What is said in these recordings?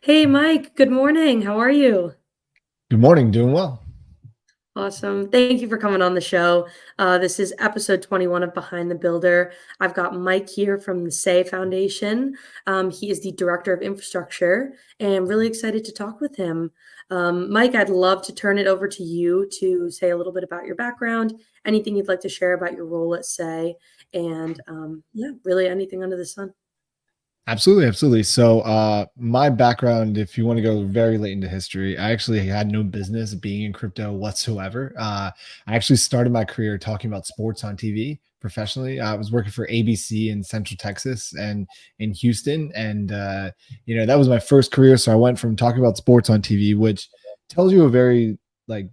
Hey, Mike, good morning. How are you? Good morning. Doing well. Awesome. Thank you for coming on the show. This is episode 21 of Behind the Builder. I've got Mike here from the Sei Foundation. He is the director of infrastructure, and I'm really excited to talk with him. Mike, I'd love to turn it over to you to say a little bit about your background, anything you'd like to share about your role at Sei, and yeah, really anything under the sun. Absolutely, absolutely. So, my background, if you want to go very late into history, I actually had no business being in crypto whatsoever. I actually started my career talking about sports on TV professionally. I was working for ABC in Central Texas and in Houston, and that was my first career. So I went from talking about sports on TV, which tells you a very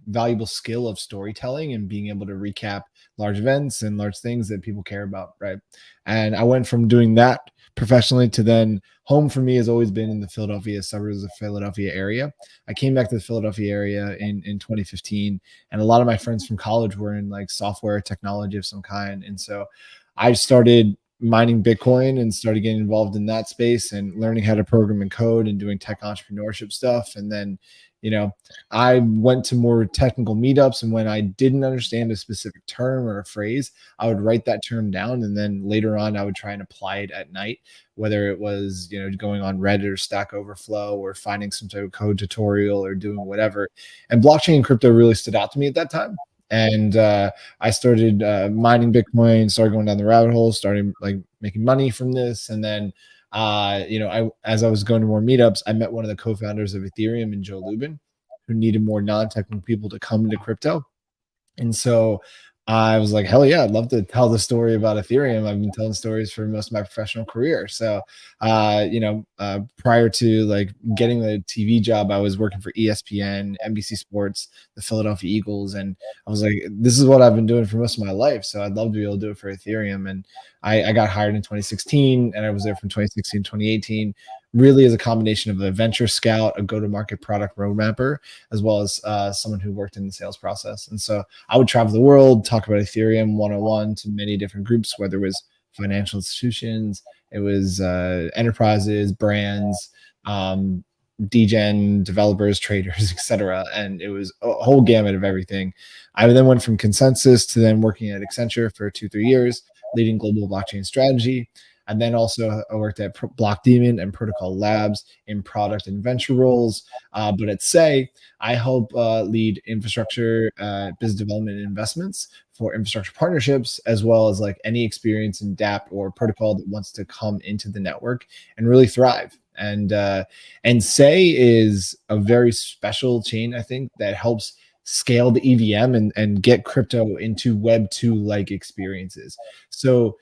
valuable skill of storytelling and being able to recap large events and large things that people care about, right? And I went from doing that professionally to then home for me has always been in the Philadelphia suburbs of Philadelphia area. I came back to the Philadelphia area in 2015, and a lot of my friends from college were in like software technology of some kind. And so I started mining Bitcoin and started getting involved in that space and learning how to program and code and doing tech entrepreneurship stuff. And then, you know, I went to more technical meetups, and when I didn't understand a specific term or a phrase, I would write that term down, and then later on I would try and apply it at night, whether it was going on Reddit or Stack Overflow or finding some type of code tutorial or doing whatever. And blockchain and crypto really stood out to me at that time. And I started mining Bitcoin, started going down the rabbit hole, started like making money from this, and then I as I was going to more meetups, I met one of the co-founders of Ethereum and Joe Lubin, who needed more non-technical people to come into crypto. And so I was like, hell yeah, I'd love to tell the story about Ethereum. I've been telling stories for most of my professional career. So, prior to like getting the TV job, I was working for ESPN, NBC Sports, the Philadelphia Eagles. And I was like, this is what I've been doing for most of my life. So I'd love to be able to do it for Ethereum. And I got hired in 2016, and I was there from 2016 to 2018, really as a combination of a venture scout, a go-to-market product roadmapper, as well as someone who worked in the sales process. And so I would travel the world, talk about Ethereum 101 to many different groups, whether it was financial institutions, it was enterprises, brands, um, degen, developers, traders, etc. And it was a whole gamut of everything. I then went from Consensus to then working at Accenture for 2-3 years, leading global blockchain strategy. And then also I worked at Block Demon and Protocol Labs in product and venture roles. But at Say, I help lead infrastructure, business development, and investments for infrastructure partnerships, as well as like any experience in DApp or protocol that wants to come into the network and really thrive. And Say is a very special chain, I think, that helps scale the EVM and get crypto into Web 2 like experiences. So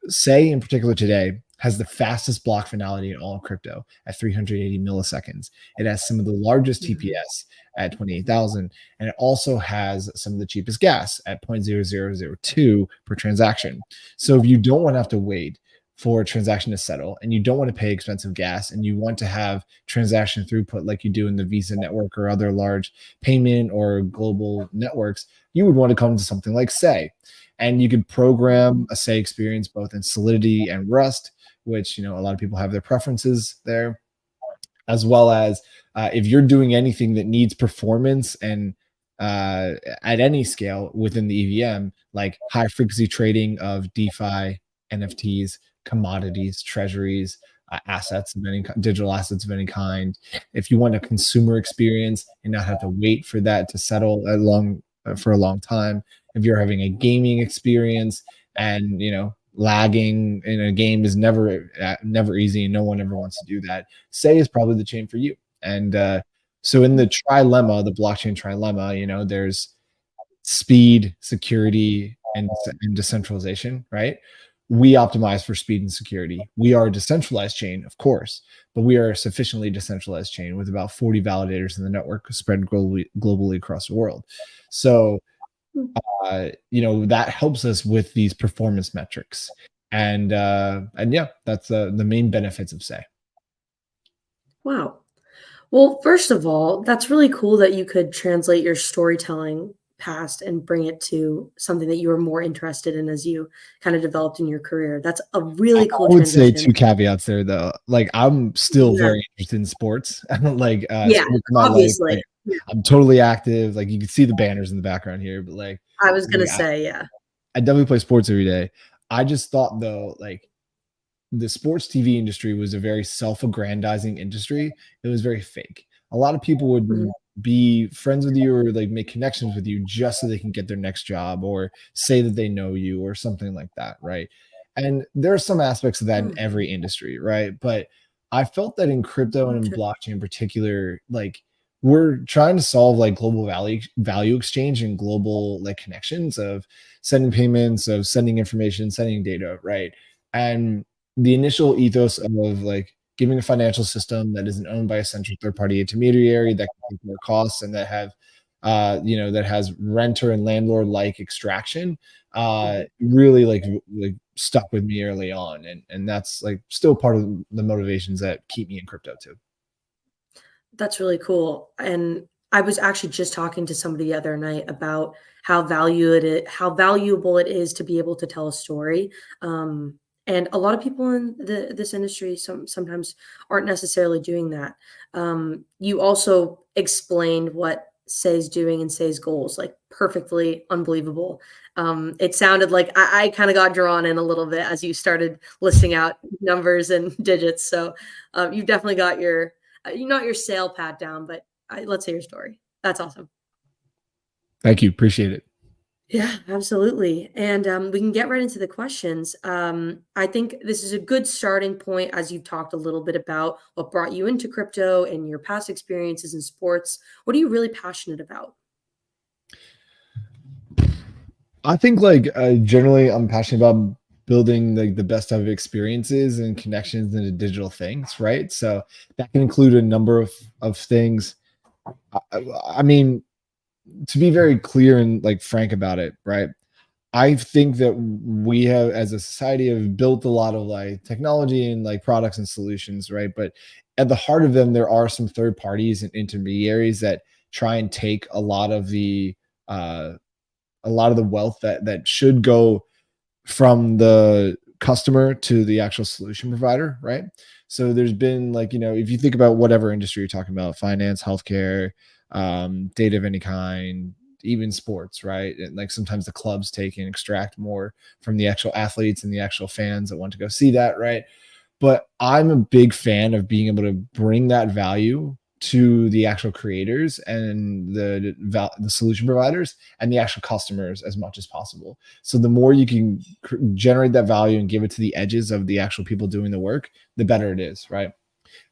Say in particular today has the fastest block finality in all of crypto at 380 milliseconds. It has some of the largest Mhm. TPS at 28,000, and it also has some of the cheapest gas at 0.0002 per transaction. So if you don't want to have to wait for a transaction to settle and you don't want to pay expensive gas and you want to have transaction throughput like you do in the Visa network or other large payment or global networks, you would want to come to something like Say, and you could program a Say experience both in Solidity and Rust, which a lot of people have their preferences there, as well as if you're doing anything that needs performance and at any scale within the EVM, like high frequency trading of DeFi, NFTs, commodities, treasuries, assets of any digital assets of any kind. If you want a consumer experience and not have to wait for that to settle for a long time, if you're having a gaming experience and lagging in a game is never easy and no one ever wants to do that, Say is probably the chain for you. And so in the trilemma, the blockchain trilemma, there's speed, security, and decentralization, right? We optimize for speed and security. We are a decentralized chain, of course, but we are a sufficiently decentralized chain with about 40 validators in the network spread globally across the world. So that helps us with these performance metrics. And yeah, that's the main benefits of Say. Wow. Well, first of all, that's really cool that you could translate your storytelling past and bring it to something that you were more interested in as you kind of developed in your career. That's a really cool I would say transition. 2 caveats there, though. Like, I'm still Yeah. very interested in sports. Like, Yeah, sports in my life, obviously. like, Yeah, I'm totally active, like, you can see the banners in the background here, but, I was gonna like, say, yeah. I definitely play sports every day. I just thought, though, like, the sports TV industry was a very self-aggrandizing industry. It was very fake. A lot of people would Mhm, be friends with you or like make connections with you just so they can get their next job or say that they know you or something like that, right? And there are some aspects of that in mm, every industry, right? But I felt that in crypto and in sure, blockchain in particular, like we're trying to solve like global value exchange and global like connections of sending payments, of sending information, sending data, right? And the initial ethos of like giving a financial system that isn't owned by a central third party intermediary that can take more costs and that have that has renter and landlord like extraction mhm. really like stuck with me early on, and that's like still part of the motivations that keep me in crypto too. That's really cool, and I was actually just talking to somebody the other night about how valuable it is to be able to tell a story, and a lot of people in this industry sometimes aren't necessarily doing that. You also explained what Say's doing and Say's goals, like, perfectly unbelievable. It sounded like I kinda got drawn in a little bit as you started listing out numbers and digits, so, you've definitely got not your sale pat down, but let's hear your story. That's awesome. Thank you, appreciate it. Yeah, absolutely. And we can get right into the questions. I think this is a good starting point as you've talked a little bit about what brought you into crypto and your past experiences in sports. What are you really passionate about? I think like generally I'm passionate about building like the best type of experiences and connections into digital things, right? So that can include a number of things. I mean, to be very clear and like frank about it, right? I think that we have, as a society, have built a lot of like technology and like products and solutions, right? But at the heart of them, there are some third parties and intermediaries that try and take uh, a lot of the wealth that should go from the customer to the actual solution provider, right? So there's been like, if you think about whatever industry you're talking about, finance, healthcare, data of any kind, even sports, right? And like sometimes the clubs take and extract more from the actual athletes and the actual fans that want to go see that, right? But I'm a big fan of being able to bring that value to the actual creators and the solution providers and the actual customers as much as possible. So the more you can generate that value and give it to the edges of the actual people doing the work, the better it is, right?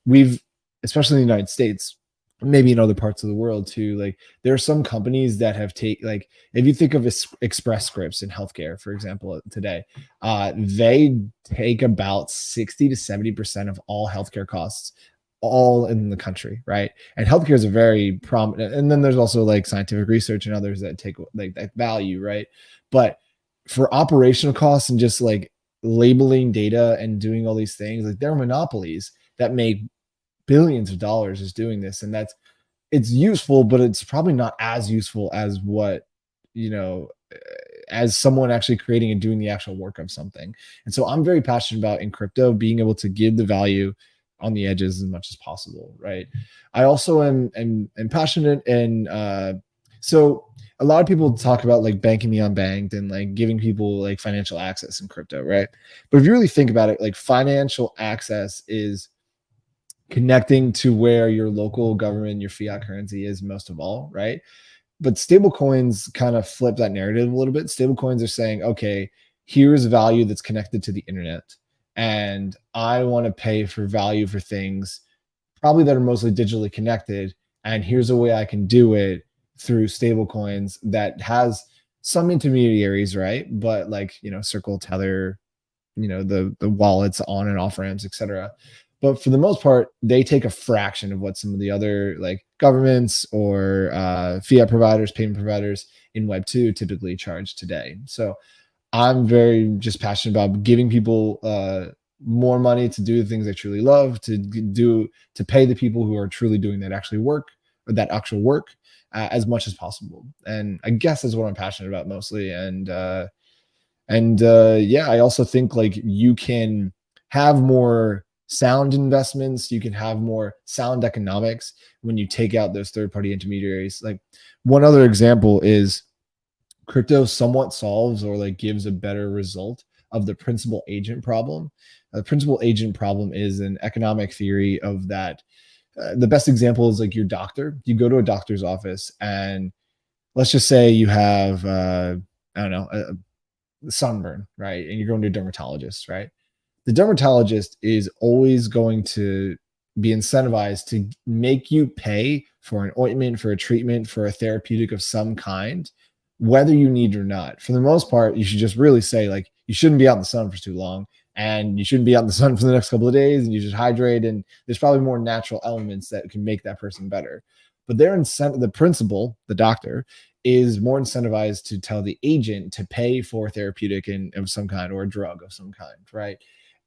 We've, especially in the United States, maybe in other parts of the world too, like there are some companies that have like if you think of Express Scripts in healthcare, for example, today, they take about 60 to 70% of all healthcare costs all in the country, right? And healthcare is a very prominent, and then there's also like scientific research and others that take like that value, right? But for operational costs and just like labeling data and doing all these things, like they're monopolies that make billions of dollars is doing this, and it's useful, but it's probably not as useful as what you know as someone actually creating and doing the actual work of something. And so I'm very passionate about in crypto being able to give the value on the edges as much as possible, right? I also am passionate and so a lot of people talk about like banking the unbanked and like giving people like financial access in crypto, right? But if you really think about it, like financial access is connecting to where your local government, your fiat currency is most of all, right? But stable coins kind of flip that narrative a little bit. Stable coins are saying, okay, here's value that's connected to the internet. And I want to pay for value for things probably that are mostly digitally connected. And here's a way I can do it through stable coins that has some intermediaries, right? But like, Circle, Tether, the wallets, on and off ramps, etc. But for the most part, they take a fraction of what some of the other like governments or fiat providers, payment providers in Web 2 typically charge today. So I'm very just passionate about giving people more money to do the things they truly love, to pay the people who are truly doing that actually work, that actual work as much as possible. And I guess that's what I'm passionate about mostly. Yeah, I also think like you can have more sound investments, you can have more sound economics when you take out those third party intermediaries. Like one other example is crypto somewhat solves or like gives a better result of the principal agent problem. The principal agent problem is an economic theory of that. The best example is like your doctor. You go to a doctor's office and let's just say you have I don't know, sunburn, right? And you're going to a dermatologist, right? The dermatologist is always going to be incentivized to make you pay for an ointment, for a treatment, for a therapeutic of some kind, whether you need it or not. For the most part, you should just really say, like, you shouldn't be out in the sun for too long and you shouldn't be out in the sun for the next couple of days and you should hydrate. And there's probably more natural elements that can make that person better. But their incentive, the principal, the doctor, is more incentivized to tell the agent to pay for therapeutic of some kind or a drug of some kind, right?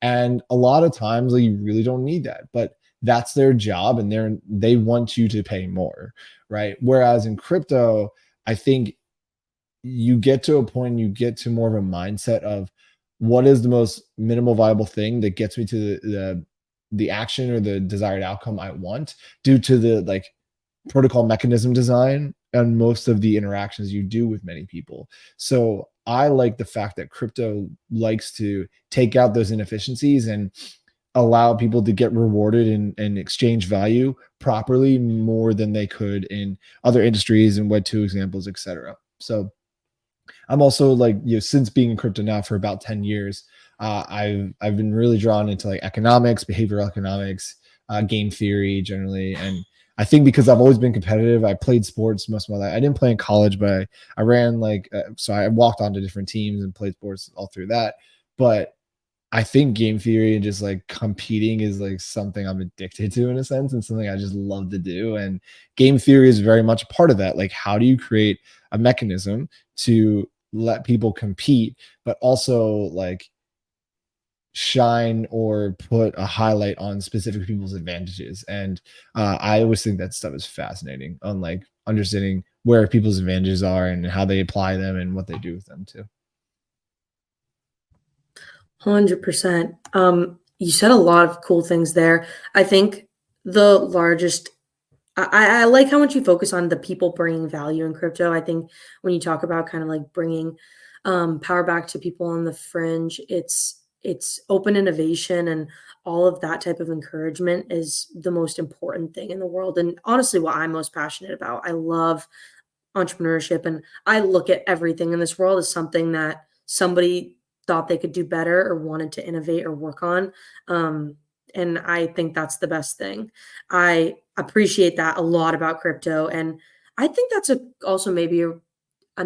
And a lot of times like, you really don't need that, but that's their job and they want you to pay more, right? Whereas in crypto, I think you get to a point, you get to more of a mindset of what is the most minimal viable thing that gets me to the action or the desired outcome I want due to the like protocol mechanism design and most of the interactions you do with many people. So I like the fact that crypto likes to take out those inefficiencies and allow people to get rewarded and exchange value properly more than they could in other industries and Web 2 examples, etc. So I'm also like, since being in crypto now for about 10 years, I've been really drawn into like economics, behavioral economics, game theory generally. And I think because I've always been competitive, I played sports most of my life. I didn't play in college, but I ran like, so I walked onto different teams and played sports all through that. But I think game theory and just like competing is like something I'm addicted to in a sense and something I just love to do. And game theory is very much a part of that. Like, how do you create a mechanism to let people compete, but also like shine or put a highlight on specific people's advantages? And I always think that stuff is fascinating on like understanding where people's advantages are and how they apply them and what they do with them too. 100%. You said a lot of cool things there. I think the largest I like how much you focus on the people bringing value in crypto. I think when you talk about kind of like bringing power back to people on the fringe, it's open innovation and all of that type of encouragement is the most important thing in the world. And honestly, what I'm most passionate about. I love entrepreneurship and I look at everything in this world as something that somebody thought they could do better or wanted to innovate or work on. Um, and I think that's the best thing. I appreciate that a lot about crypto. And I think that's also maybe a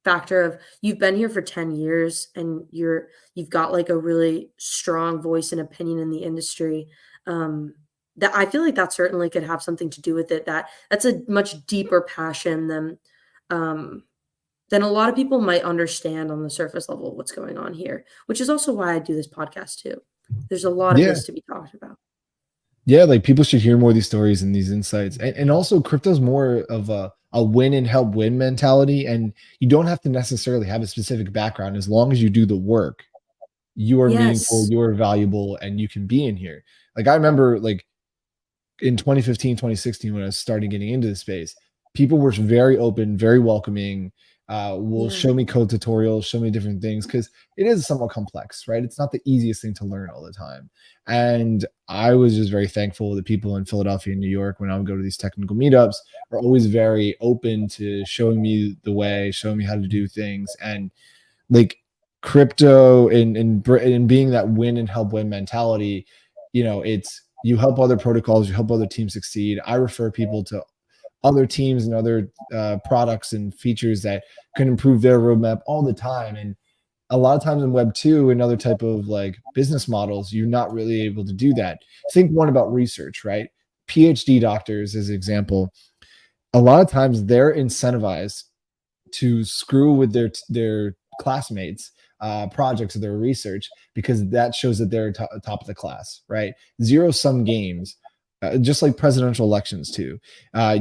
factor of you've been here for 10 years and you've got like a really strong voice and opinion in the industry. That I feel like that certainly could have something to do with it. That's a much deeper passion um, than a lot of people might understand on the surface level of what's going on here, which is also why I do this podcast too. There's a lot of Yeah. this to be talked about. Yeah, like people should hear more of these stories and these insights. And also crypto's more of a win and help win mentality. And you don't have to necessarily have a specific background as long as you do the work. You are meaningful, Yes. you are valuable, and you can be in here. Like I remember like in 2015, 2016, when I was starting getting into the space, people were very open, very welcoming. Will Yeah. show me code tutorials, show me different things because it is somewhat complex, right? It's not the easiest thing to learn all the time. And I was just very thankful that people in Philadelphia and New York, when I would go to these technical meetups, are always very open to showing me the way, showing me how to do things. And like crypto and being that win and help win mentality, it's you help other protocols, you help other teams succeed. I refer people to other teams and other products and features that can improve their roadmap all the time. And a lot of times in Web 2 and other type of like business models, you're not really able to do that. Think one about research, right? PhD doctors, as an example, a lot of times they're incentivized to screw with their classmates projects or their research because that shows that they're top of the class, right? Zero sum games just like presidential elections too.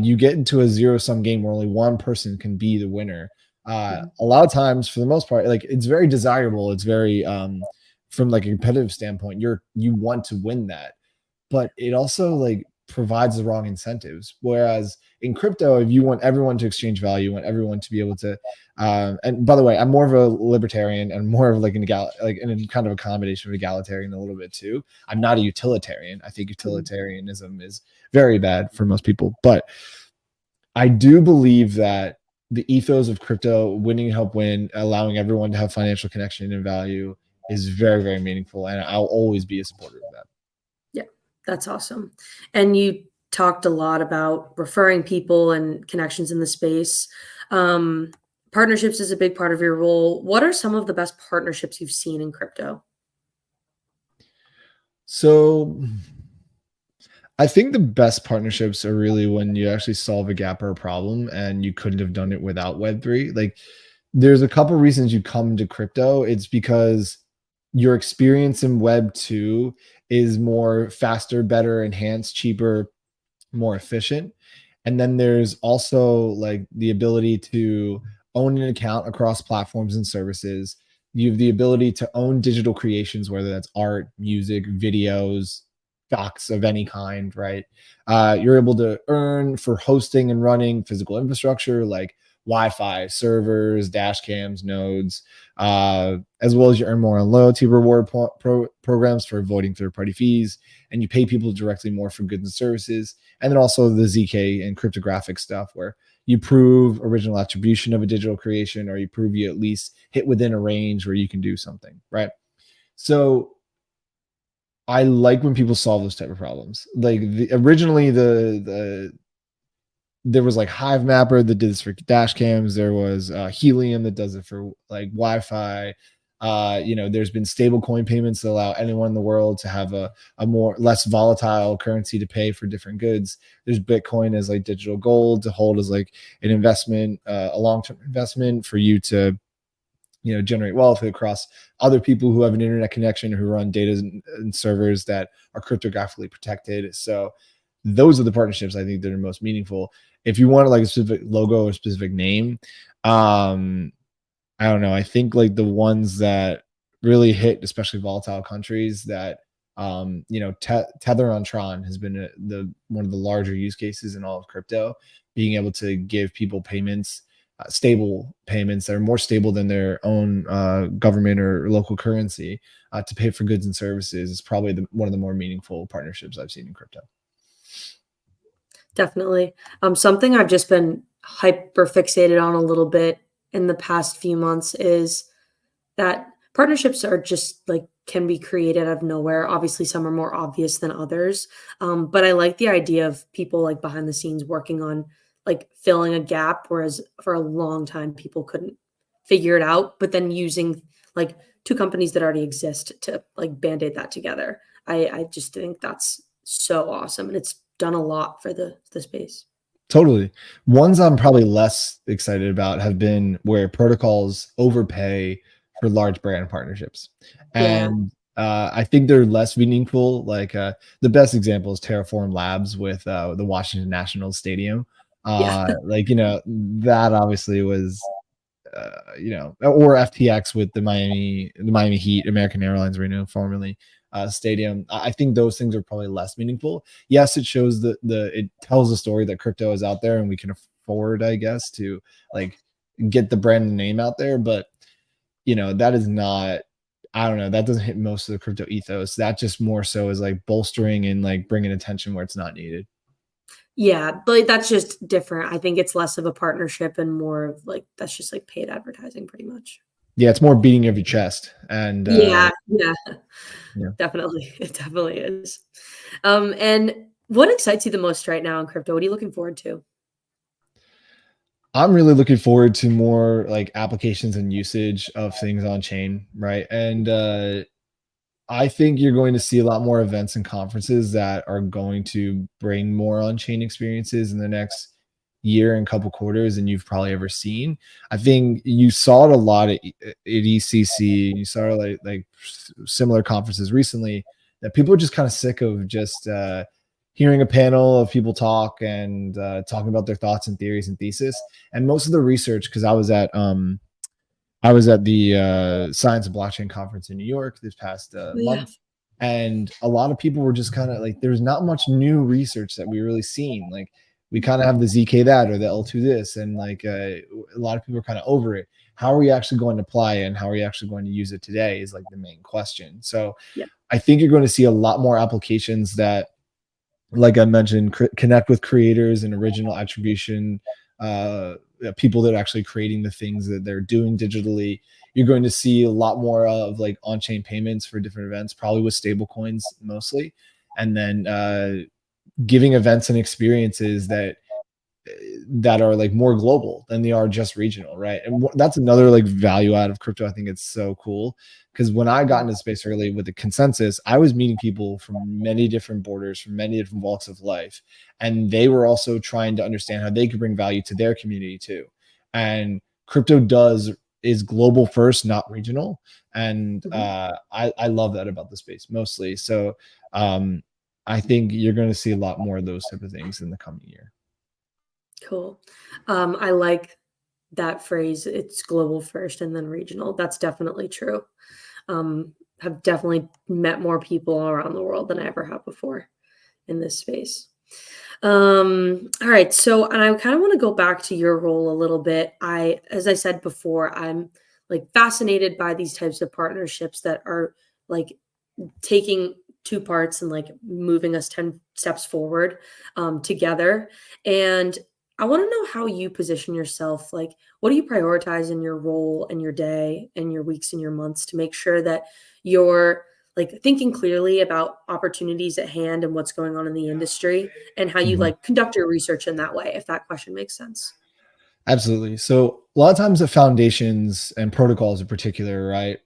You get into a zero sum game where only one person can be the winner. Mhm. A lot of times, for the most part, like it's very desirable. It's very from like a competitive standpoint, you want to win that, but it also like provides the wrong incentives. Whereas in crypto, if you want everyone to exchange value, you want everyone to be able to. And by the way, I'm more of a libertarian and more of like like in kind of a combination of egalitarian a little bit too. I'm not a utilitarian. I think Mhm. utilitarianism is very bad for most people, but I do believe that the ethos of crypto, winning, help win, allowing everyone to have financial connection and value, is very, very meaningful, and I'll always be a supporter of that. Yeah, that's awesome. And you talked a lot about referring people and connections in the space. Um, Partnerships is a big part of your role. What are some of the best partnerships you've seen in crypto? So I think the best partnerships are really when you actually solve a gap or a problem and you couldn't have done it without Web3. Like there's a couple reasons you come to crypto. It's because your experience in Web 2 is more faster, better, enhanced, cheaper, more efficient. And then there's also like the ability to own an account across platforms and services. You have the ability to own digital creations, whether that's art, music, videos, docs of any kind, right? You're able to earn for hosting and running physical infrastructure like Wi-Fi, servers, dash cams, nodes, as well as you earn more on loyalty reward programs for avoiding third-party fees, and you pay people directly more for goods and services. And then also the ZK and cryptographic stuff where you prove original attribution of a digital creation, or you prove you at least hit within a range where you can do something, right? So I like when people solve those type of problems. Like originally the there was like Hive Mapper that did this for dash cams. There was Helium that does it for like Wi-Fi. There's been stable coin payments that allow anyone in the world to have a more less volatile currency to pay for different goods. There's Bitcoin as like digital gold to hold as like an investment, a long-term investment for you to generate wealth across other people who have an internet connection, who run data and servers that are cryptographically protected. So those are the partnerships I think that are most meaningful. If you want like a specific logo or specific name, um I don't know, I think like the ones that really hit especially volatile countries, that Tether on Tron has been the one of the larger use cases in all of crypto, being able to give people payments, stable payments that are more stable than their own government or local currency, to pay for goods and services, is probably one of the more meaningful partnerships I've seen in crypto. Definitely. Something I've just been hyper fixated on a little bit in the past few months is that partnerships are just like can be created out of nowhere. Obviously, some are more obvious than others. But I like the idea of people like behind the scenes working on like filling a gap, whereas for a long time people couldn't figure it out, but then using like two companies that already exist to like band-aid that together. I just think that's so awesome. And it's done a lot for the space. Totally. Ones I'm probably less excited about have been where protocols overpay for large brand partnerships. Yeah. And I think they're less meaningful. Like the best example is Terraform Labs with the Washington Nationals Stadium. Yeah. That obviously was or FTX with the Miami Heat, American Airlines Arena, formerly stadium. I think those things are probably less meaningful. Yes, it shows it tells a story that crypto is out there and we can afford, I guess, to like get the brand name out there. But that is not. I don't know. That doesn't hit most of the crypto ethos. That just more so is like bolstering and like bringing attention where it's not needed. Yeah, but that's just different. I think it's less of a partnership and more of like that's just like paid advertising pretty much. Yeah, it's more beating of your chest, and Yeah, yeah, yeah. definitely. It definitely is. And what excites you the most right now in crypto? What are you looking forward to? I'm really looking forward to more like applications and usage of things on chain, right? And I think you're going to see a lot more events and conferences that are going to bring more on chain experiences in the next year and couple quarters than you've probably ever seen. I think you saw it a lot at ECC. You saw it like similar conferences recently, that people are just kind of sick of just hearing a panel of people talk and talking about their thoughts and theories and thesis. And most of the research, because I was at the Science and Blockchain conference in New York this past Oh, yeah. month, and a lot of people were just kind of like, there's not much new research that we really seen. Like we kind of have the ZK that or the L2 this, and like a lot of people are kind of over it. How are we actually going to apply it, and how are we actually going to use it today is like the main question. So Yeah. I think you're going to see a lot more applications that, like I mentioned, connect with creators and original attribution, people that are actually creating the things that they're doing digitally. You're going to see a lot more of like on-chain payments for different events, probably with stable coins mostly, and then giving events and experiences that are like more global than they are just regional, right? And that's another like value out of crypto. I think it's so cool because when I got into space early with the consensus, I was meeting people from many different borders, from many different walks of life, and they were also trying to understand how they could bring value to their community too. And crypto does is global first, not regional, and Mhm. I love that about the space mostly. So I think you're going to see a lot more of those type of things in the coming year. Cool. I like that phrase, it's global first and then regional. That's definitely true. Have definitely met more people around the world than I ever have before in this space. All right. So, and I kind of want to go back to your role a little bit. As I said before, I'm like fascinated by these types of partnerships that are like taking two parts and like moving us 10 steps forward together. And I want to know how you position yourself. Like, what do you prioritize in your role and your day and your weeks and your months to make sure that you're like thinking clearly about opportunities at hand and what's going on in the industry and how you Mhm. like conduct your research in that way, if that question makes sense. Absolutely. So a lot of times the foundations and protocols in particular, right?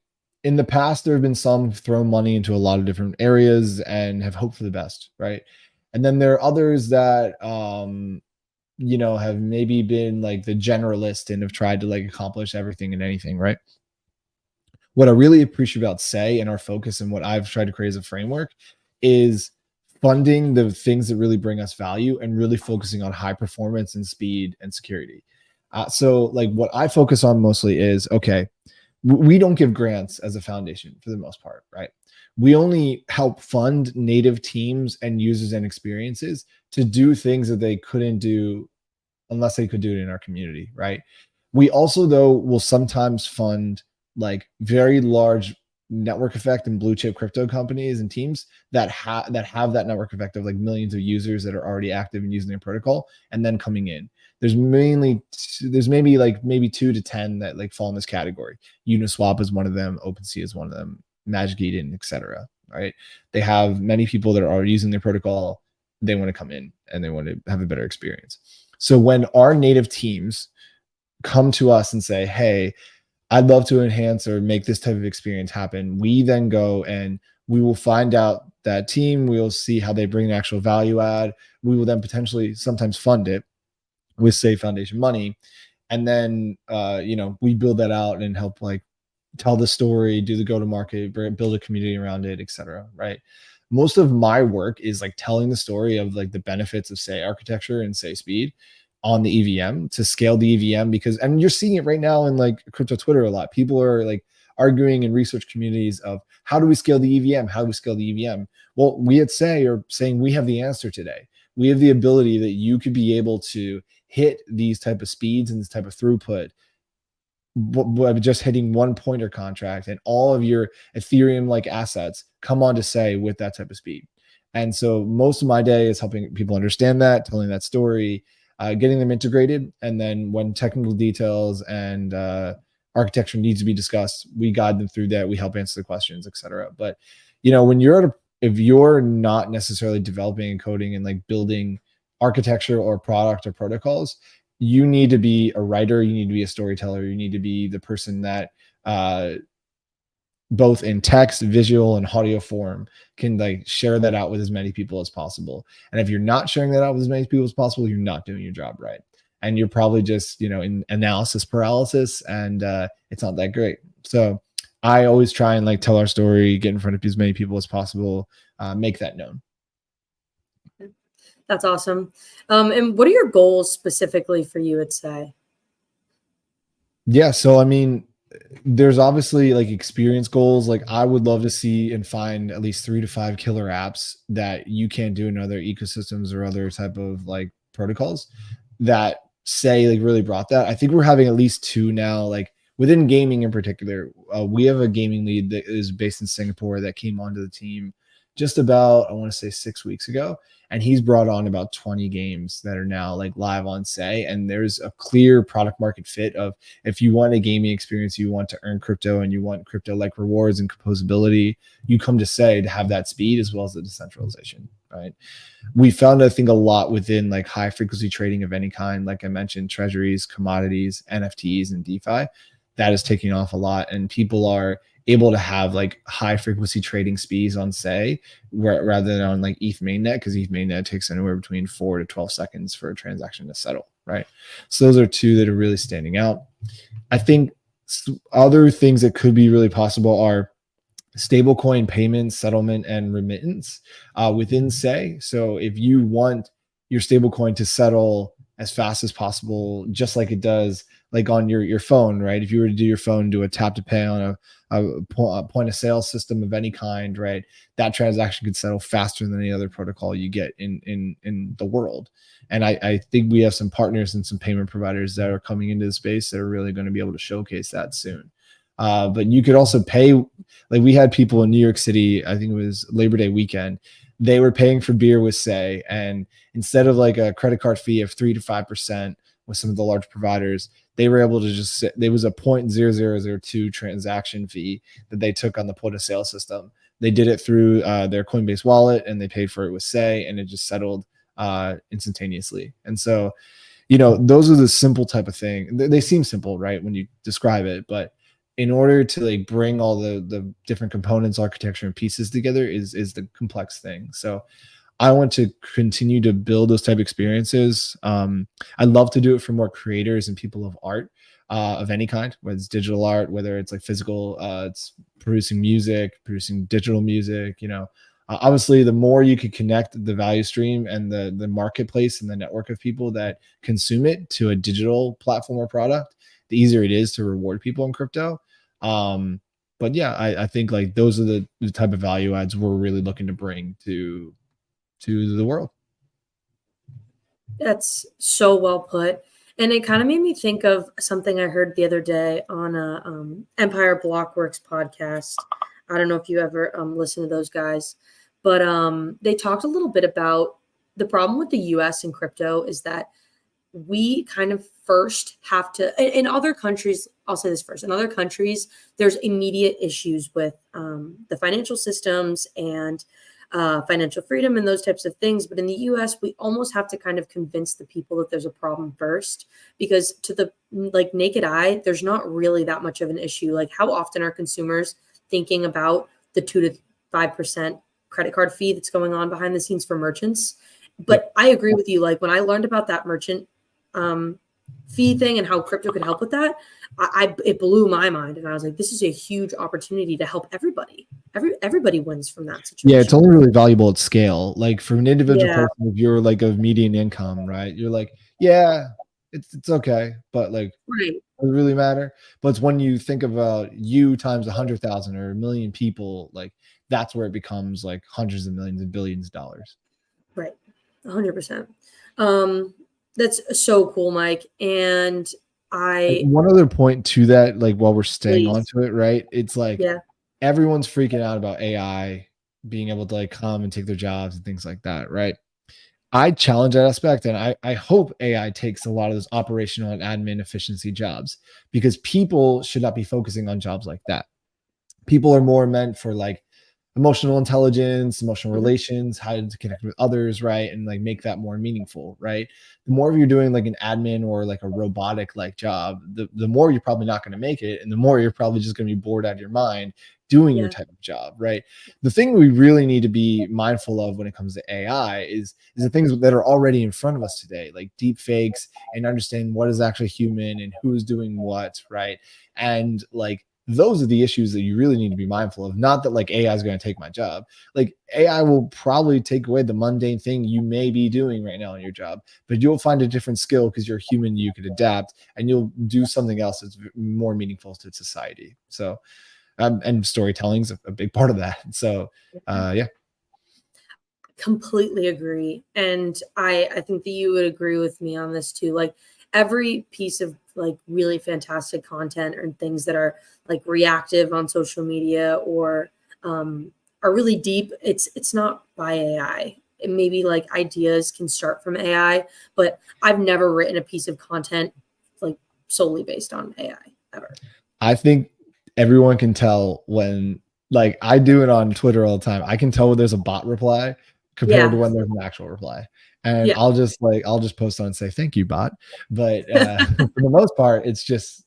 In the past, there have been some who've thrown money into a lot of different areas and have hoped for the best, right? And then there are others that have maybe been like the generalist and have tried to like accomplish everything and anything, right? What I really appreciate about Say and our focus and what I've tried to create as a framework is funding the things that really bring us value and really focusing on high performance and speed and security. So, like, what I focus on mostly is okay, we don't give grants as a foundation for the most part, right? We only help fund native teams and users and experiences to do things that they couldn't do unless they could do it in our community, right? We also, though, will sometimes fund like very large network effect and blue chip crypto companies and teams that have that network effect of like millions of users that are already active and using their protocol and then coming in. There's maybe 2 to 10 that like fall in this category. Uniswap is one of them, OpenSea is one of them, Magic Eden, etc. Right? They have many people that are already using their protocol. They want to come in and they want to have a better experience. So when our native teams come to us and say, "Hey, I'd love to enhance or make this type of experience happen," we then go and we will find out that team. We'll see how they bring an actual value add. We will then potentially sometimes fund it with Sei Foundation money, and then we build that out and help like tell the story, do the go to market, build a community around it, etc. Right. Most of my work is like telling the story of like the benefits of Sei architecture and Sei speed on the EVM to scale the EVM because, and you're seeing it right now in like crypto Twitter a lot. People are like arguing in research communities of how do we scale the EVM? How do we scale the EVM? Well, we at Sei are saying we have the answer today. We have the ability that you could be able to hit these type of speeds and this type of throughput just hitting one pointer contract and all of your Ethereum like assets come on to Say with that type of speed. And so most of my day is helping people understand that, telling that story, getting them integrated. And then when technical details and architecture needs to be discussed, we guide them through that. We help answer the questions, etc. But when if you're not necessarily developing and coding and like building architecture or product or protocols, you need to be a writer, you need to be a storyteller, you need to be the person that uh, both in text, visual, and audio form can like share that out with as many people as possible. And if you're not sharing that out with as many people as possible, you're not doing your job right. And you're probably just, in analysis paralysis and it's not that great. So I always try and like tell our story, get in front of as many people as possible, make that known. That's awesome. And what are your goals specifically for you at Say? Yeah, so I mean, there's obviously like experience goals. Like I would love to see and find at least 3 to 5 killer apps that you can't do in other ecosystems or other type of like protocols that say like really brought that. I think we're having at least two now, like within gaming in particular. We have a gaming lead that is based in Singapore that came onto the team just about, I want to say 6 weeks ago. And he's brought on about 20 games that are now like live on Say. And there's a clear product market fit of if you want a gaming experience, you want to earn crypto and you want crypto like rewards and composability, you come to Say to have that speed as well as the decentralization, right? We found, I think, a lot within like high frequency trading of any kind, like I mentioned, treasuries, commodities, NFTs, and DeFi. That is taking off a lot, and people are able to have like high frequency trading speeds on Say rather than on like ETH mainnet, because ETH mainnet takes anywhere between 4 to 12 seconds for a transaction to settle, right? So those are two that are really standing out. I think other things that could be really possible are stablecoin payments, settlement, and remittance within Say. So if you want your stablecoin to settle as fast as possible, just like it does like on your phone, right? If you were to do your phone, do a tap to pay on a point of sale system of any kind, right? That transaction could settle faster than any other protocol you get in the world. And I think we have some partners and some payment providers that are coming into the space that are really going to be able to showcase that soon. But you could also pay, like we had people in New York City, I think it was Labor Day weekend, they were paying for beer with Say, and instead of like a credit card fee of 3 to 5% with some of the large providers, they were able to just there was a 0.0002 transaction fee that they took on the point of sale system. They did it through their Coinbase wallet, and they paid for it with Say, and it just settled instantaneously. And so, those are the simple type of thing. They seem simple, right, when you describe it, but in order to like bring all the different components, architecture, and pieces together is the complex thing. So I want to continue to build those type of experiences. I love to do it for more creators and people of art of any kind, whether it's digital art, whether it's like physical, it's producing music, producing digital music. Obviously, the more you can connect the value stream and the marketplace and the network of people that consume it to a digital platform or product, the easier it is to reward people in crypto. But yeah, I think like those are the type of value adds we're really looking to bring to the world. That's so well put. And it kind of made me think of something I heard the other day on a Empire Blockworks podcast. I don't know if you ever listen to those guys, but they talked a little bit about the problem with the US and crypto is that we kind of first have to, in other countries, I'll say this first, in other countries, there's immediate issues with the financial systems and financial freedom and those types of things. But in the US, we almost have to kind of convince the people that there's a problem first, because to the like naked eye, there's not really that much of an issue. Like how often are consumers thinking about the 2 to 5% credit card fee that's going on behind the scenes for merchants? But I agree with you. Like when I learned about that merchant fee thing and how crypto could help with that, it blew my mind, and I was like, this is a huge opportunity to help everybody. Everybody wins from that Yeah, it's situation. only really valuable at scale. Like for an individual Yeah, person, if you're like of median income, right? You're like, yeah, it's okay, but like right. does it really matter? But it's when you think about you times 100,000 or a million people, like that's where it becomes like hundreds of millions and billions of dollars. Right. 100%. Um, that's so cool, Mike. And And I one other point to that, like while we're staying please, onto it, right? It's like yeah. everyone's freaking out about AI being able to like come and take their jobs and things like that, right? I challenge that aspect, and I hope AI takes a lot of those operational and admin efficiency jobs, because people should not be focusing on jobs like that. People are more meant for like emotional intelligence, emotional Mhm. relations, how to connect with others, right? And like make that more meaningful, right? The more you're doing like an admin or like a robotic like job, the more you're probably not going to make it. And the more you're probably just going to be bored out of your mind doing your Yeah. type of job, right? The thing we really need to be mindful of when it comes to AI is the things that are already in front of us today, like deep fakes, and understanding what is actually human and who's doing what, right? And like those are the issues that you really need to be mindful of. Not that like AI is going to take my job. Like AI will probably take away the mundane thing you may be doing right now in your job, but you'll find a different skill because you're human, you could adapt, and you'll do something else that's more meaningful to society. So and storytelling is a big part of that. So yeah. Completely agree. And I think that you would agree with me on this too. Like every piece of like really fantastic content or things that are like reactive on social media or are really deep, it's not by AI. It maybe like ideas can start from AI, but I've never written a piece of content like solely based on AI ever. I think everyone can tell when, like, I do it on Twitter all the time. I can tell when there's a bot reply compared to Yeah. when there's an actual reply. And Yeah. I'll just post on and say, thank you, bot. But for the most part, it's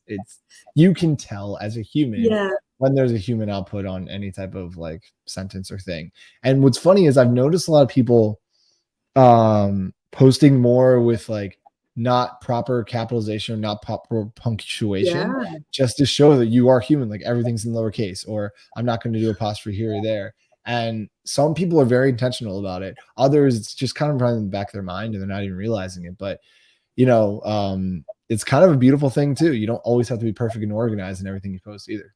you can tell as a human Yeah. when there's a human output on any type of like sentence or thing. And what's funny is I've noticed a lot of people posting more with like not proper capitalization, not proper punctuation, Yeah. just to show that you are human, like everything's in lowercase, or I'm not going to do apostrophe here or there. And some people are very intentional about it, others it's just kind of running in the back of their mind and they're not even realizing it. But it's kind of a beautiful thing too. You don't always have to be perfect and organized in everything you post either.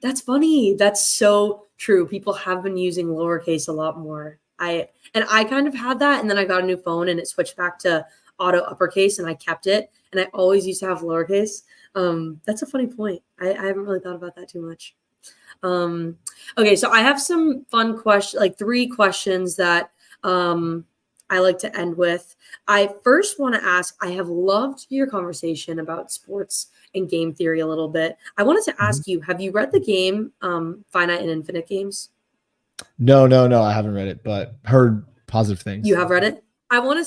That's funny. That's so true. People have been using lowercase a lot more. I kind of had that, and then I got a new phone, and it switched back to auto uppercase, and I kept it. And I always used to have lowercase. That's a funny point. I haven't really thought about that too much. Okay, so I have some fun questions, like three questions that I like to end with. I first want to ask, I have loved your conversation about sports and game theory a little bit. I wanted to Mhm. ask you, have you read the game Finite and Infinite Games? No, I haven't read it, but heard positive You things. have read it? I wanted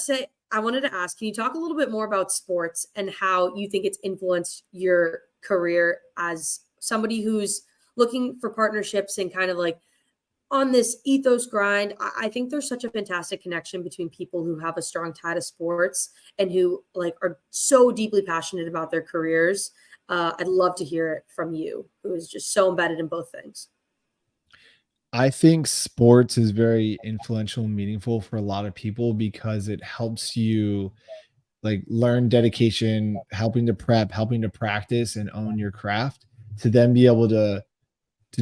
to ask, can you talk a little bit more about sports and how you think it's influenced your career as somebody who's looking for partnerships and kind of like on this ethos grind? I think there's such a fantastic connection between people who have a strong tie to sports and who like are so deeply passionate about their careers. I'd love to hear it from you, who is just so embedded in both things. I think sports is very influential and meaningful for a lot of people because it helps you like learn dedication, helping to prep, helping to practice and own your craft to then be able to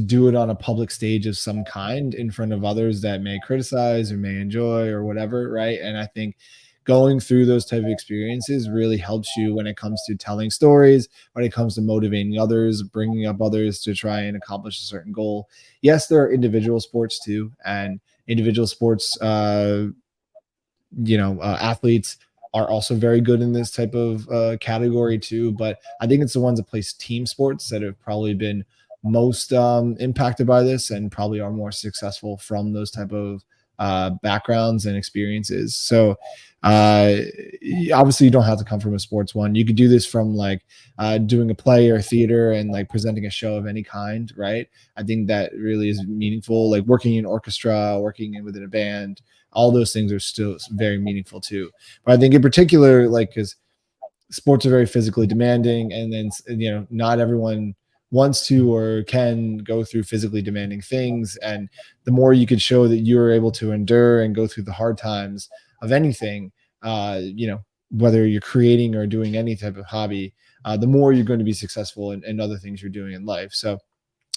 do it on a public stage of some kind in front of others that may criticize or may enjoy or whatever, right? And I think going through those type of experiences really helps you when it comes to telling stories, when it comes to motivating others, bringing up others to try and accomplish a certain goal. Yes, there are individual sports too, and individual sports athletes are also very good in this type of category too. But I think it's the ones that play team sports that have probably been most impacted by this and probably are more successful from those type of backgrounds and experiences. So uh, obviously you don't have to come from a sports one. You could do this from like doing a play or theater and like presenting a show of any kind, right? I think that really is meaningful. Like working in orchestra, within a band, all those things are still very meaningful too. But I think in particular, like, because sports are very physically demanding, and then not everyone wants to or can go through physically demanding things. And the more you could show that you're able to endure and go through the hard times of anything, whether you're creating or doing any type of hobby, the more you're going to be successful in other things you're doing in life. So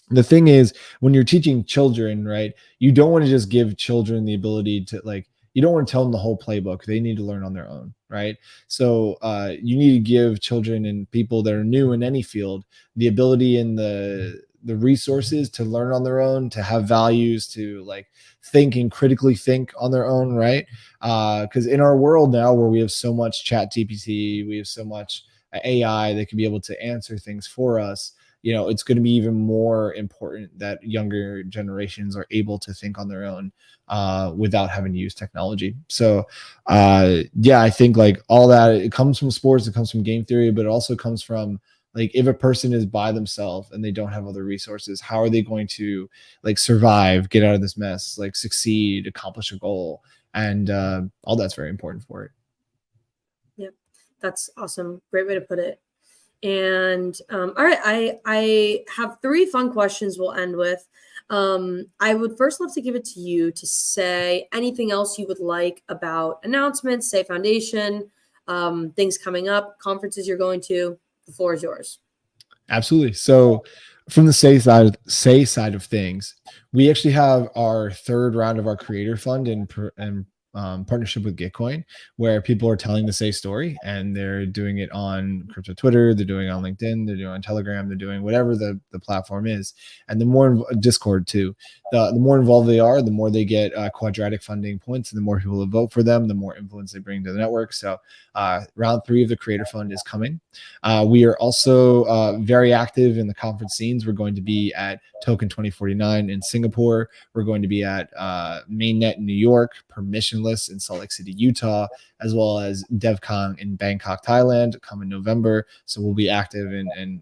the thing is, when you're teaching children, right, you don't want to just give children the ability to like, you don't want to tell them the whole playbook. They need to learn on their own, right? So you need to give children and people that are new in any field the ability and the resources to learn on their own, to have values, to like think and critically think on their own, right? Because in our world now where we have so much chat gpt, we have so much AI that can be able to answer things for us, it's going to be even more important that younger generations are able to think on their own without having to use technology. So, yeah, I think like all that, it comes from sports, it comes from game theory, but it also comes from like if a person is by themselves and they don't have other resources, how are they going to like survive, get out of this mess, like succeed, accomplish a goal? And all that's very important for it. Yep. That's awesome. Great way to put it. And all right, I have three fun questions we'll end with. I would first love to give it to you to say anything else you would like about announcements, Sei Foundation, things coming up, conferences you're going to. The floor is yours. Absolutely. So from the Say side of things, we actually have our third round of our creator fund in partnership with Gitcoin, where people are telling the Say story, and they're doing it on crypto Twitter, they're doing it on LinkedIn, they're doing it on Telegram, they're doing whatever the platform is, and the more Discord too. The more involved they are, the more they get quadratic funding points, and the more people that vote for them, the more influence they bring to the network. So round three of the creator fund is coming. We are also very active in the conference scenes. We're going to be at Token 2049 in Singapore. We're going to be at Mainnet in New York, Permissionless in Salt Lake City, Utah, as well as DevCon in Bangkok, Thailand, come in November. So we'll be active in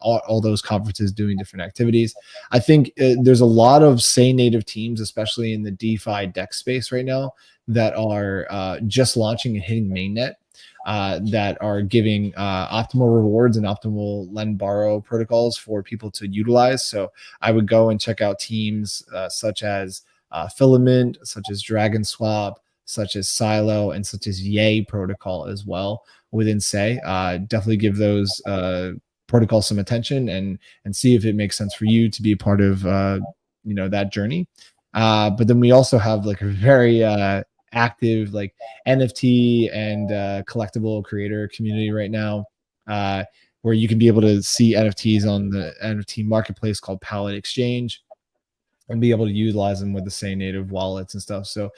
all those conferences doing different activities. I think there's a lot of Say native teams, especially in the DeFi DEX space right now, that are just launching and hitting mainnet, that are giving optimal rewards and optimal lend borrow protocols for people to utilize. So I would go and check out teams such as Filament, such as Dragon Swap, such as Silo, and such as Yay protocol as well within Say. Definitely give those protocols some attention and see if it makes sense for you to be a part of that journey. But then we also have like a very active like NFT and collectible creator community right now, where you can be able to see NFTs on the NFT marketplace called Palette Exchange and be able to utilize them with the Say native wallets and stuff. So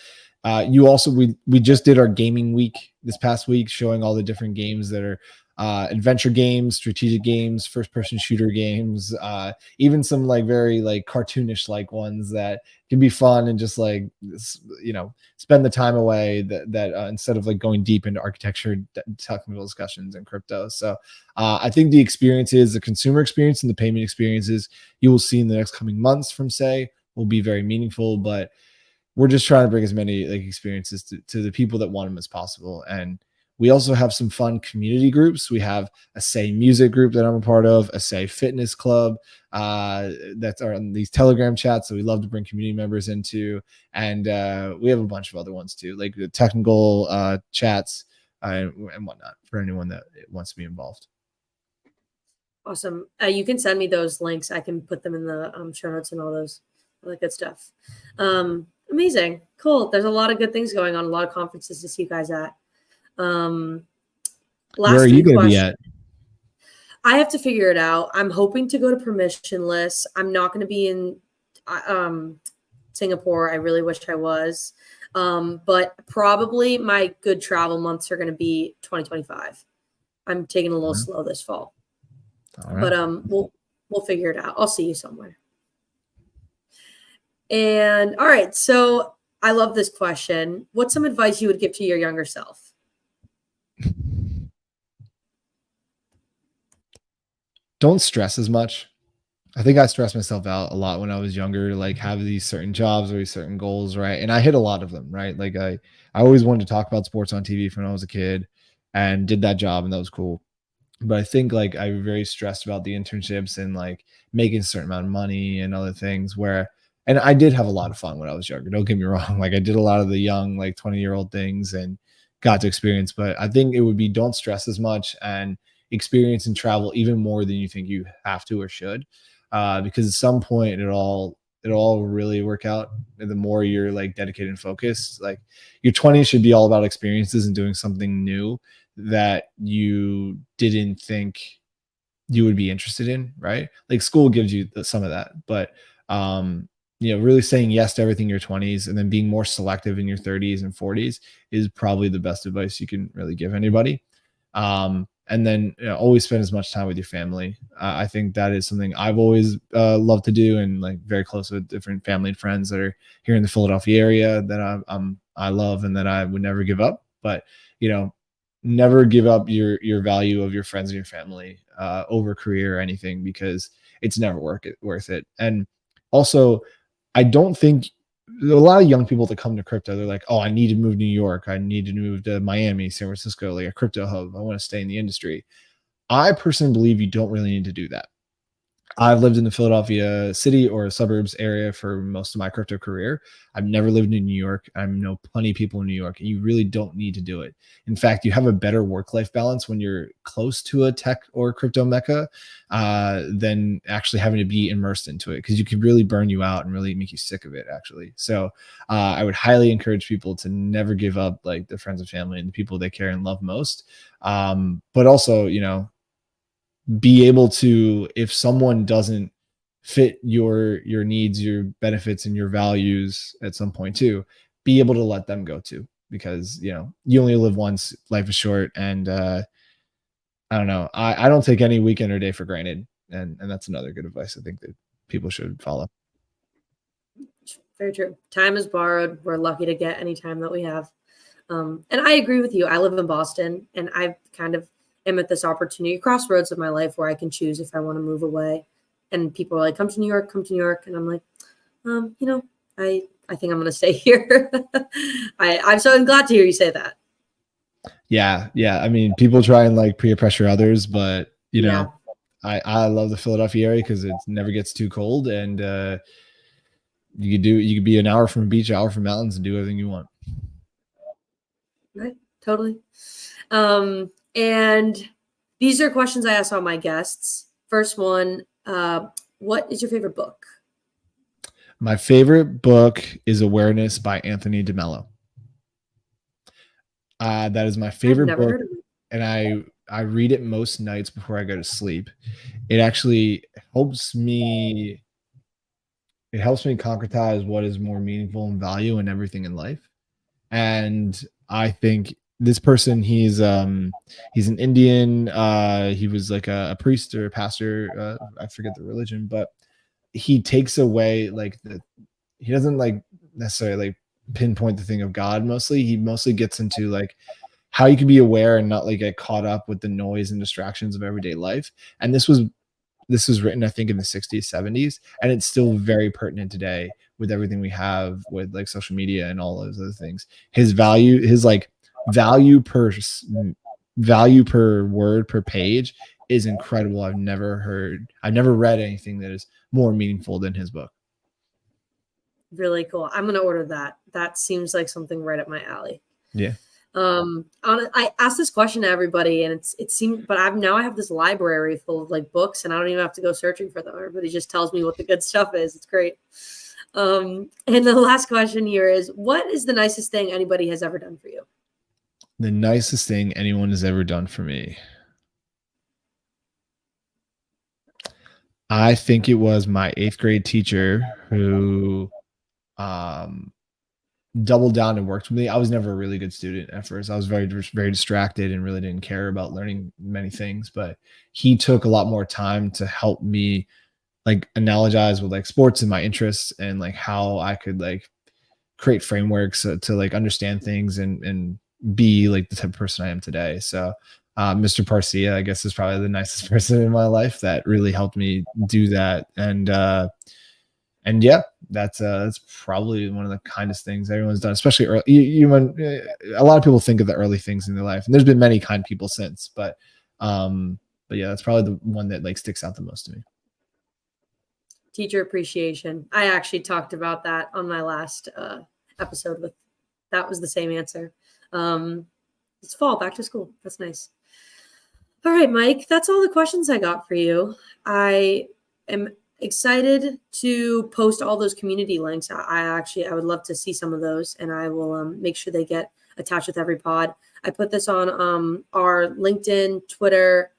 we just did our gaming week this past week, showing all the different games that are adventure games, strategic games, first person shooter games, even some like very like cartoonish like ones that can be fun and just like spend the time away that instead of like going deep into architecture technical discussions and crypto. So I think the experiences, the consumer experience and the payment experiences you will see in the next coming months from Say will be very meaningful, but we're just trying to bring as many like experiences to the people that want them as possible. And we also have some fun community groups. We have a Say music group that I'm a part of, a Say fitness club that are on these Telegram chats that we love to bring community members into. And we have a bunch of other ones too, like the technical chats and whatnot for anyone that wants to be involved. Awesome. You can send me those links. I can put them in the show notes and all that good stuff. Amazing. Cool. There's a lot of good things going on, a lot of conferences to see you guys at. Last Where are you going to be at? I have to figure it out. I'm hoping to go to Permissionless. I'm not going to be in Singapore. I really wish I was. But probably my good travel months are going to be 2025. I'm taking a little slow this fall. All right. But we'll figure it out. I'll see you somewhere. And all right, so I love this question. What's some advice you would give to your younger self? Don't stress as much. I think I stressed myself out a lot when I was younger, like have these certain jobs or these certain goals, right? And I hit a lot of them, right? Like I always wanted to talk about sports on TV from when I was a kid and did that job, and that was cool. But I think like I was very stressed about the internships and like making a certain amount of money and other things and I did have a lot of fun when I was younger. Don't get me wrong. Like I did a lot of the young, like 20-year-old things and got to experience, but I think it would be don't stress as much and experience and travel even more than you think you have to or should. Because at some point it'll all really work out. And the more you're like dedicated and focused, like your 20s should be all about experiences and doing something new that you didn't think you would be interested in, right? Like school gives you some of that, but really saying yes to everything in your 20s and then being more selective in your 30s and 40s is probably the best advice you can really give anybody. And then always spend as much time with your family. I think that is something I've always loved to do, and like very close with different family and friends that are here in the Philadelphia area that I love and that I would never give up. But never give up your value of your friends and your family over career or anything, because it's never worth it. And also, I don't think a lot of young people that come to crypto, they're like, oh, I need to move to New York. I need to move to Miami, San Francisco, like a crypto hub. I want to stay in the industry. I personally believe you don't really need to do that. I've lived in the Philadelphia city or suburbs area for most of my crypto career. I've never lived in New York. I know plenty of people in New York, and you really don't need to do it. In fact, you have a better work-life balance when you're close to a tech or crypto mecca than actually having to be immersed into it, because you could really burn you out and really make you sick of it, actually. So I would highly encourage people to never give up like their friends and family and the people they care and love most. But also, be able to, if someone doesn't fit your needs, your benefits, and your values at some point too, be able to let them go too, because you only live once, life is short. And I don't know, I don't take any weekend or day for granted, and that's another good advice I think that people should follow. Very true. Time is borrowed. We're lucky to get any time that we have. And I agree with you. I live in Boston, and I kind of am at this opportunity, crossroads of my life, where I can choose if I want to move away. And people are like, come to New York, come to New York. And I'm like, I think I'm going to stay here. I'm so glad to hear you say that. Yeah, I mean, people try and like peer pressure others, but Yeah. I love the Philadelphia area because it never gets too cold, and you could be an hour from a beach, an hour from mountains, and do everything you want. Right. Totally. And these are questions I ask all my guests. First one, what is your favorite book? My favorite book is Awareness by Anthony DeMello. That is my I've favorite never book, heard of it. and I read it most nights before I go to sleep. It actually helps me. It helps me concretize what is more meaningful and value in everything in life. And I think this person, he's an Indian. He was like a priest or a pastor. I forget the religion, but he takes away like he doesn't like necessarily like pinpoint the thing of God mostly. He mostly gets into like how you can be aware and not like get caught up with the noise and distractions of everyday life. And this was written, I think, in the 60s, 70s, and it's still very pertinent today with everything we have with like social media and all those other things. His like value per value per word per page is incredible. I've never read anything that is more meaningful than his book. Really cool. I'm going to order that. That seems like something right up my alley. Yeah. I asked this question to everybody, and it seemed, but I have this library full of like books, and I don't even have to go searching for them. Everybody just tells me what the good stuff is. It's great. And the last question here is, what is the nicest thing anybody has ever done for you? The nicest thing anyone has ever done for me. I think it was my 8th grade teacher who um doubled down and worked with me. I was never a really good student at first. I was very distracted and really didn't care about learning many things, but he took a lot more time to help me like analogize with like sports and my interests and like how I could like create frameworks to like understand things and be like the type of person I am today. So Mr. Parcia, I guess, is probably the nicest person in my life that really helped me do that. And yeah, that's probably one of the kindest things everyone's done, especially early. A lot of people think of the early things in their life, and there's been many kind people since, but yeah, that's probably the one that like sticks out the most to me. Teacher appreciation. I actually talked about that on my last episode with, that was the same answer. It's fall, back to school. That's nice. All right, Mike, that's all the questions I got for you. I am excited to post all those community links. I would love to see some of those, and I will make sure they get attached with every pod. I put this on our LinkedIn, Twitter,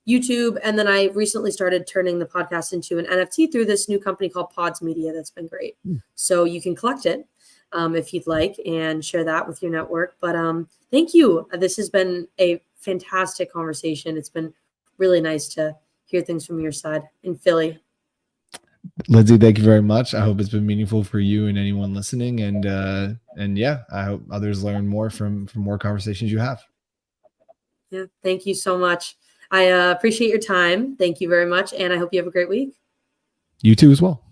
YouTube, and then I recently started turning the podcast into an NFT through this new company called Pods Media. That's been great. So you can collect it if you'd like and share that with your network. But thank you. This has been a fantastic conversation. It's been really nice to hear things from your side in Philly. Lindsay, thank you very much. I hope it's been meaningful for you and anyone listening. And yeah, I hope others learn more from more conversations you have. Yeah, thank you so much. I appreciate your time. Thank you very much, and I hope you have a great week. You too as well.